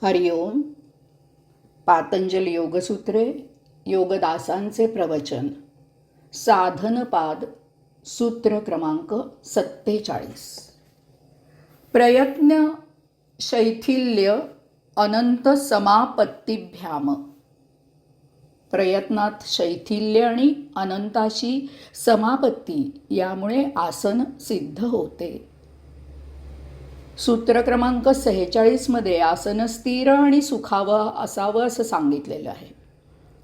हरिओम. पातंजली योगसूत्रे, योगदासांचे प्रवचन, साधनपाद, सूत्र क्रमांक 47. प्रयत्न शैथिल्य अनंत समापत्तीभ्याम. प्रयत्नात शैथिल्य आणि अनंताशी समापत्ती यामुळे आसन सिद्ध होते. सूत्र क्रमांक 46 मध्ये आसन स्थिर आणि सुखावं असावं असं सांगितलेलं आहे.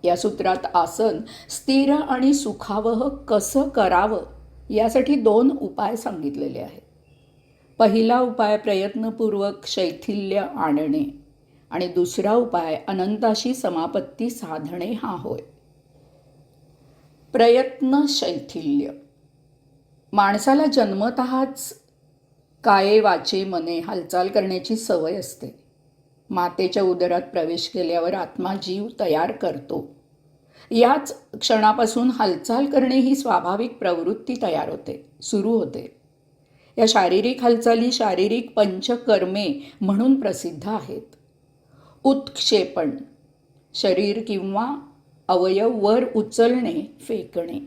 या सूत्रात आसन स्थिर आणि सुखावह कसं करावं यासाठी 2 उपाय सांगितलेले आहेत. पहिला उपाय प्रयत्नपूर्वक शैथिल्य आणणे आणि दुसरा उपाय अनंताशी समापत्ती साधणे हा होय. प्रयत्न शैथिल्य. माणसाला जन्मतःच काये वाचे मने हालचाल करण्याची सवय असते. मातेच्या उदरात प्रवेश केल्यावर आत्मा जीव तयार करतो. याच क्षणापासून हालचाल करणे ही स्वाभाविक प्रवृत्ती तयार होते, सुरू होते. या शारीरिक हालचाली शारीरिक पंचकर्मे म्हणून प्रसिद्ध आहेत. उत्क्षेपण, शरीर किंवा अवयव वर उचलणे, फेकणे.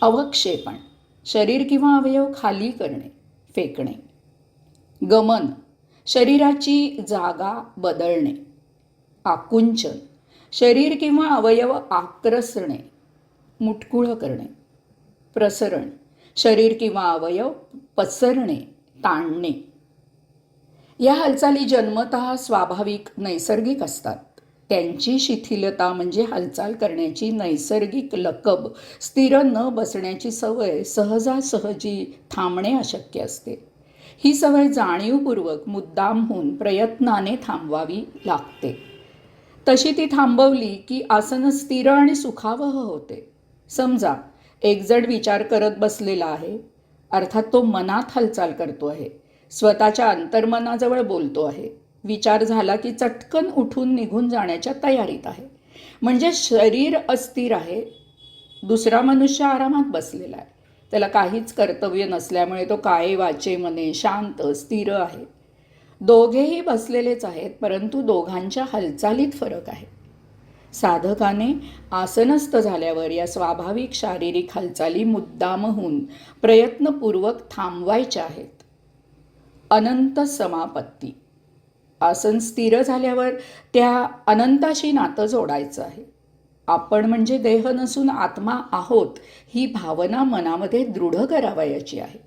अवक्षेपण, शरीर किंवा अवयव खाली करणे, फेकणे. गमन, शरीराची जागा बदलणे. आकुंचन, शरीर किंवा अवयव आक्रसणे, मुटकुळं करणे. प्रसरण, शरीर किंवा अवयव पसरणे, ताणणे. या हालचाली जन्मतः स्वाभाविक नैसर्गिक असतात. त्यांची शिथिलता म्हणजे हालचाल करण्याची नैसर्गिक लकब, स्थिर न बसण्याची सवय सहजासहजी थांबणे अशक्य असते. ही सवय जाणीवपूर्वक मुद्दाम होऊन प्रयत्नाने थांबवावी लागते. तशी ती थांबवली की आसन स्थिर आणि सुखावह होते. समजा एक जण विचार करत बसलेला आहे, अर्थात तो मनात हालचाल करतो आहे, स्वतःच्या अंतर्मनाजवळ बोलतो आहे. विचार झाला की चटकन उठून निघून जाण्याच्या तयारीत आहे. म्हणजे शरीर अस्थिर आहे, दुसरा मनुष्य आरामात बसलेला आहे. त्याला काहीच कर्तव्य नसल्यामुळे तो काये वाचे मने शांत स्थिर आहे. दोघेही बसलेलेच आहेत, परंतु दोघांच्या हालचालीत फरक आहे. साधकाने आसनस्थ झाल्यावर या स्वाभाविक शारीरिक हालचाली मुद्दाम होऊन प्रयत्नपूर्वक थांबवायच्या आहेत. अनंत समापत्ती. आसन स्थिर झाल्यावर त्या अनंताशी नातं जोडायचं आहे. आपण म्हणजे देह नसून आत्मा आहोत ही भावना मनामध्ये दृढ करावयाची आहे.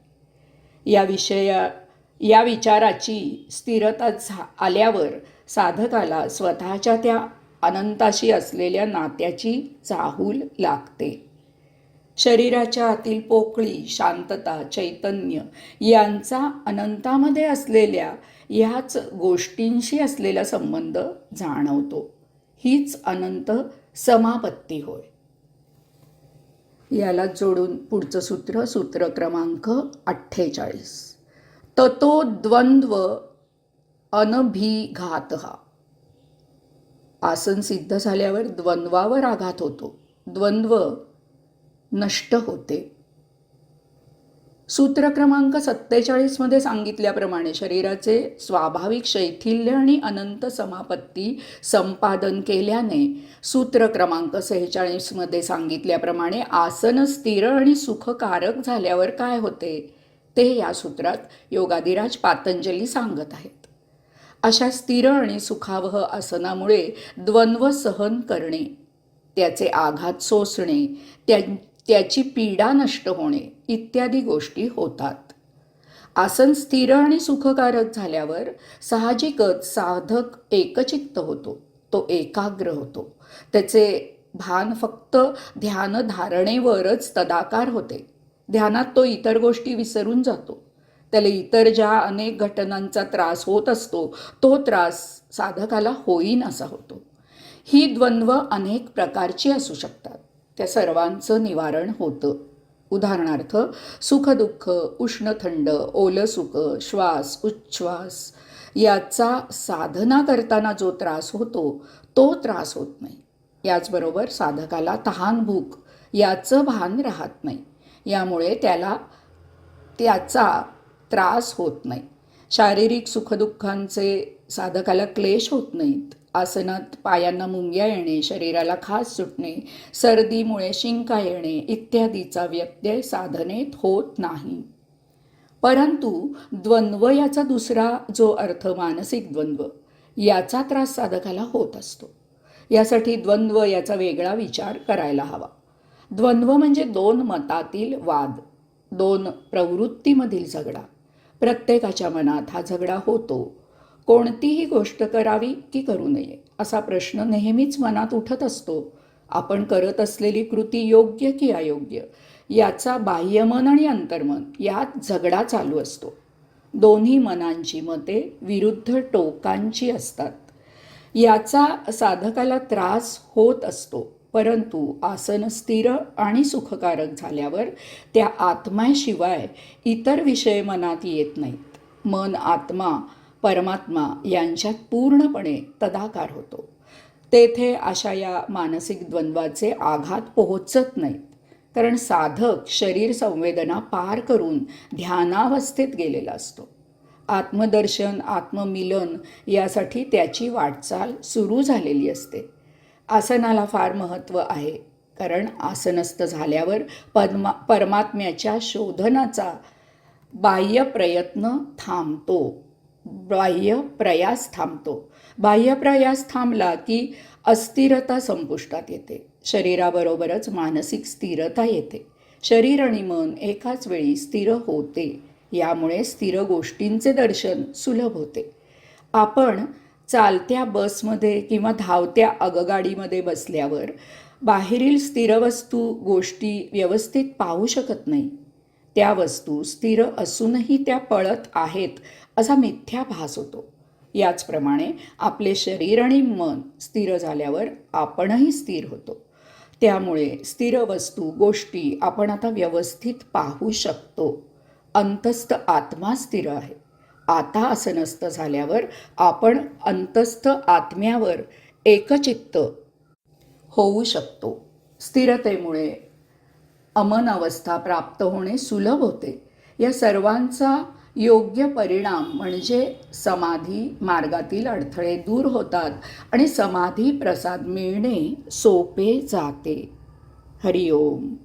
या विचाराची स्थिरता आल्यावर साधकाला स्वतःच्या त्या अनंताशी असलेल्या नात्याची चाहूल लागते. शरीराच्या आतील पोकळी, शांतता, चैतन्य यांचा अनंतामध्ये असलेल्या ह्याच गोष्टींशी असलेला संबंध जाणवतो. हीच अनंत समापत्ती होय. याला जोडून पुढचं सूत्र, सूत्र क्रमांक 48. ततो द्वंद्व अनभिघातः. आसन सिद्ध झाल्यावर द्वंद्वावर आघात होतो, द्वंद्व नष्ट होते. सूत्र क्रमांक 47 मध्ये सांगितल्याप्रमाणे शरीराचे स्वाभाविक शैथिल्य आणि अनंत समापत्ती संपादन केल्याने सूत्र क्रमांक 46 मध्ये सांगितल्याप्रमाणे आसन स्थिर आणि सुखकारक झाल्यावर काय होते ते या सूत्रात योगाधिराज पातंजली सांगत आहेत. अशा स्थिर आणि सुखावह आसनामुळे द्वंद्व सहन करणे, त्याचे आघात सोसणे, त्याची पीडा नष्ट होणे इत्यादी गोष्टी होतात. आसन स्थिर आणि सुखकारक झाल्यावर साहजिकच साधक एकचित्त होतो, तो एकाग्र होतो. त्याचे भान फक्त ध्यानधारणेवरच तदाकार होते. ध्यानात तो इतर गोष्टी विसरून जातो. त्याला इतर ज्या अनेक घटनांचा त्रास होत असतो तो त्रास साधकाला होईनासा होतो. ही द्वंद्व अनेक प्रकारची असू शकतात. त्या सर्वांचं निवारण होतं. उदाहरणार्थ सुखदुःख, उष्णथंड, ओलसुक, श्वास उच्छ्वास याचा साधना करताना जो त्रास होतो तो त्रास होत नाही. याचबरोबर साधकाला तहान भूक याचं भान राहत नाही. यामुळे त्याचा त्रास होत नाही. शारीरिक सुखदुःखांचे साधकाला क्लेश होत नाहीत. आसनात पायांना मुंग्या येणे, शरीराला खाज सुटणे, सर्दीमुळे शिंका येणे इत्यादीचा व्यत्यय साधनेत होत नाही. परंतु द्वंद्व याचा दुसरा जो अर्थ मानसिक द्वंद्व याचा त्रास साधकाला होत असतो. यासाठी द्वंद्व याचा वेगळा विचार करायला हवा. द्वंद्व म्हणजे दोन मतातील वाद, दोन प्रवृत्तीमधील झगडा. प्रत्येकाच्या मनात हा झगडा होतो. कोणतीही गोष्ट करावी की करू नये असा प्रश्न नेहमीच मनात उठत असतो. आपण करत असलेली कृती योग्य की अयोग्य याचा बाह्यमन आणि अंतर्मन यात झगडा चालू असतो. दोन्ही मनांची मते विरुद्ध टोकांची असतात. याचा साधकाला त्रास होत असतो. परंतु आसन स्थिर आणि सुखकारक झाल्यावर त्या आत्म्याशिवाय इतर विषय मनात येत नाहीत. मन आत्मा परमात्मा यांच्यात पूर्णपणे तदाकार होतो. तेथे अशा या मानसिक द्वंद्वाचे आघात पोहोचत नाहीत. कारण साधक शरीर संवेदना पार करून ध्यानावस्थेत गेलेला असतो. आत्मदर्शन आत्ममिलन यासाठी त्याची वाटचाल सुरू झालेली असते. आसनाला फार महत्त्व आहे. कारण आसनस्थ झाल्यावर परमात्म्याच्या शोधनाचा बाह्य प्रयत्न थांबतो, बाह्य प्रयास थांबतो. बाह्य प्रयास थांबला की अस्थिरता संपुष्टात येते. शरीराबरोबरच मानसिक स्थिरता येते. शरीर आणि मन एकाच वेळी स्थिर होते. यामुळे स्थिर गोष्टींचे दर्शन सुलभ होते. आपण चालत्या बसमध्ये किंवा धावत्या आगगाडीमध्ये बसल्यावर बाहेरील स्थिर वस्तू गोष्टी व्यवस्थित पाहू शकत नाही. त्या वस्तू स्थिर असूनही त्या पळत आहेत असा मिथ्या भास होतो. याचप्रमाणे आपले शरीर आणि मन स्थिर झाल्यावर आपणही स्थिर होतो. त्यामुळे स्थिर वस्तू गोष्टी आपण आता व्यवस्थित पाहू शकतो. अंतस्थ आत्मा स्थिर आहे. आता आसनस्थ झाल्यावर आपण अंतस्थ आत्म्यावर एकचित्त होऊ शकतो. स्थिरतेमुळे अमन अवस्था प्राप्त होणे सुलभ होते. या सर्वांचा योग्य परिणाम म्हणजे समाधी मार्गातील अडथळे दूर होतात आणि समाधी प्रसाद मिळणे सोपे जाते. हरिओम.